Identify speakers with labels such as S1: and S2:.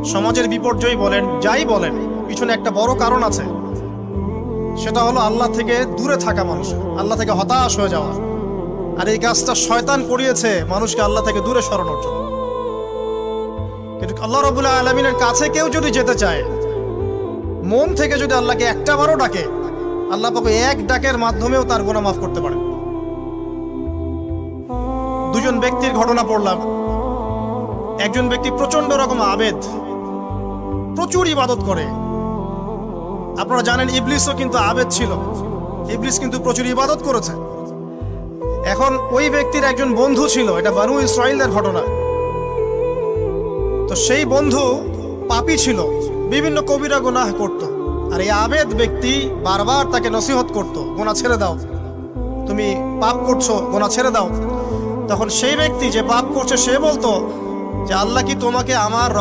S1: সমাজের বিপর্যয় বলেন, যাই বলেন, পিছনে একটা বড় কারণ আছে। সেটা হলো আল্লাহ থেকে দূরে থাকা মানুষ, আল্লাহ থেকে হতাশ হয়ে যাওয়া। আর এই কাজটা শয়তান করিয়েছে মানুষকে আল্লাহ থেকে দূরে সরানোর জন্য। কিন্তু আল্লাহ রাব্বুল আলামিনের কাছে কেউ যদি যেতে চায়, মন থেকে যদি আল্লাহকে একটা বারও ডাকে, আল্লাহ পাক এক ডাকের মাধ্যমেও তার গুনাহ মাফ করতে পারে। দুজন ব্যক্তির ঘটনা পড়লাম। একজন ব্যক্তি প্রচন্ড রকম আবেদ, প্রচুর ইবাদত করে। আপনারা জানেন ইবলিসও কিন্তু আবেদ ছিল, ইবলিস কিন্তু প্রচুর ইবাদত করেছে। এখন ওই ব্যক্তির একজন বন্ধু ছিল, এটা বানু ইসরাইলের ঘটনা। তো সেই বন্ধু পাপী ছিল, বিভিন্ন কবিরা গুনাহ করত। আর এই আবেদ ব্যক্তি বারবার তাকে নসিহত করত, গুনাহ ছেড়ে দাও, তুমি পাপ করছো, গুনাহ ছেড়ে দাও। তখন সেই ব্যক্তি যে পাপ করছে সে বলতো যে আল্লাহ কি তোমাকে আমার